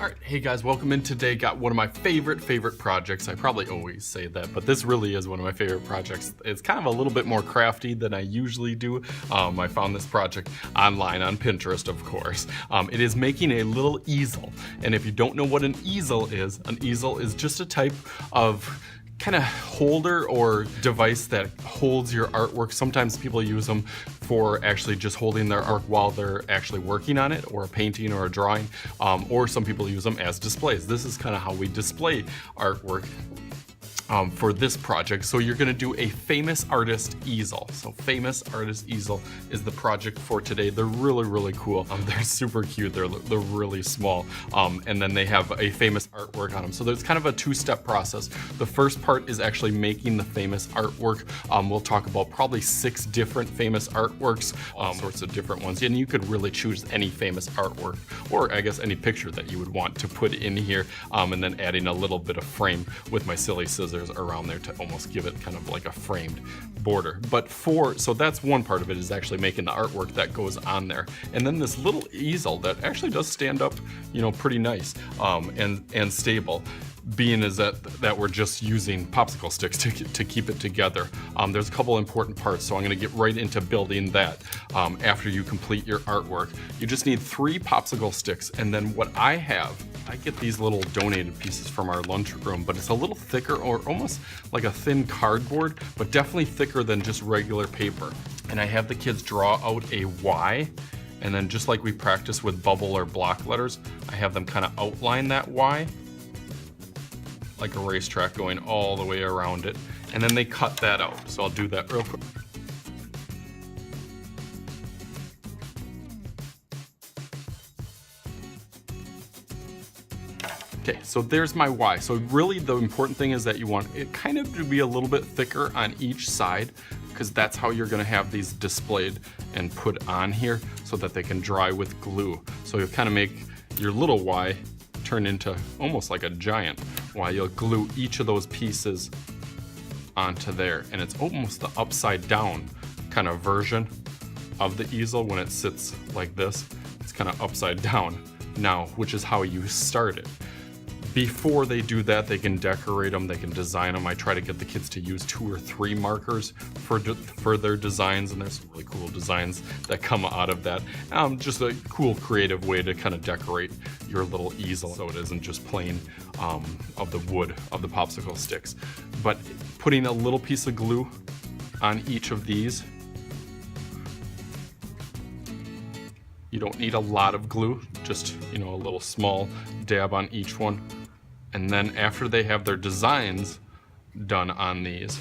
Alright, hey guys, welcome in today. Got one of my favorite projects. I probably always say that, but this really is one of my favorite projects. It's kind of a little bit more crafty than I usually do. I found this project online on Pinterest, of course. It is making a little easel. And if you don't know what an easel is just a type of kind of holder or device that holds your artwork. Sometimes people use them for actually just holding their artwork while they're actually working on it, or a painting or a drawing, or some people use them as displays. This is kind of how we display artwork for this project. So you're gonna do a famous artist easel. So famous artist easel is the project for today. They're really cool. They're super cute. They're really small. And then they have a famous artwork on them. So there's kind of a two-step process. The first part is actually making the famous artwork. We'll talk about probably 6 different famous artworks, sorts of different ones. And you could really choose any famous artwork, or I guess any picture that you would want to put in here, and then adding a little bit of frame with my silly scissors around there to almost give it kind of like a framed border. So that's one part of it, is actually making the artwork that goes on there. And then this little easel that actually does stand up, you know, pretty nice, and stable, being is that we're just using popsicle sticks to keep it together. There's a couple important parts, so I'm gonna get right into building that. After you complete your artwork, you just need 3 popsicle sticks, and then what I get these little donated pieces from our lunchroom, but it's a little thicker, or almost like a thin cardboard, but definitely thicker than just regular paper. And I have the kids draw out a Y, and then just like we practice with bubble or block letters, I have them kind of outline that Y like a racetrack going all the way around it, and then they cut that out. So I'll do that real quick. Okay, so there's my Y. So really the important thing is that you want it kind of to be a little bit thicker on each side, because that's how you're gonna have these displayed and put on here so that they can dry with glue. So you'll kind of make your little Y turn into almost like a giant Y. You'll glue each of those pieces onto there, and it's almost the upside down kind of version of the easel. When it sits like this, it's kind of upside down now, which is how you start it. Before they do that, they can decorate them, they can design them. I try to get the kids to use 2 or 3 markers for their designs, and there's some really cool designs that come out of that. Just a cool, creative way to kind of decorate your little easel, so it isn't just plain of the wood of the popsicle sticks. But putting a little piece of glue on each of these. You don't need a lot of glue, just, you know, a little small dab on each one. And then after they have their designs done on these,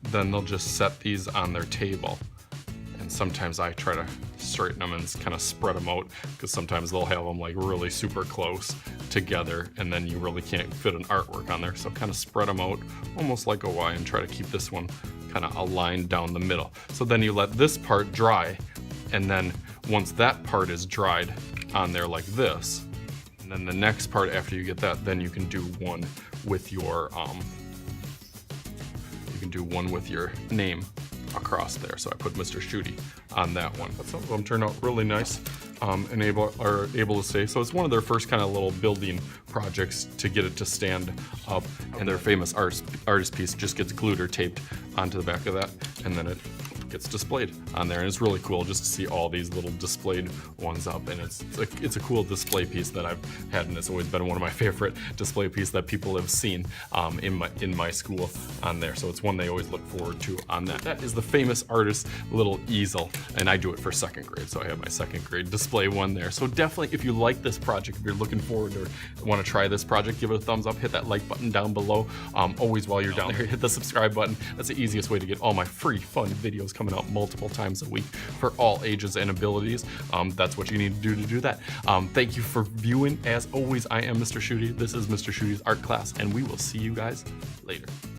then they'll just set these on their table. And sometimes I try to straighten them and kind of spread them out, because sometimes they'll have them like really super close together, and then you really can't fit an artwork on there. So kind of spread them out almost like a Y, and try to keep this one kind of aligned down the middle. So then you let this part dry, and then once that part is dried on there like this, and then the next part after you get that, then you can do one with your name across there. So I put Mr. Schuette on that one. But some of them turn out really nice, and are able to stay. So it's one of their first kind of little building projects to get it to stand up. And their famous artist piece just gets glued or taped onto the back of that, and then it gets displayed on there. And it's really cool just to see all these little displayed ones up, and it's a cool display piece that I've had, and it's always been one of my favorite display pieces that people have seen in my school on there. So it's one they always look forward to on that. That is the famous artist little easel, and I do it for 2nd grade, so I have my 2nd grade display one there. So definitely, if you like this project, if you're looking forward or want to try this project, give it a thumbs up, hit that like button down below. Always while you're down there, hit the subscribe button. That's the easiest way to get all my free fun videos coming out multiple times a week for all ages and abilities. That's what you need to do that. Thank you for viewing. As always, I am Mr. Schuette. This is Mr. Schuette's art class, and we will see you guys later.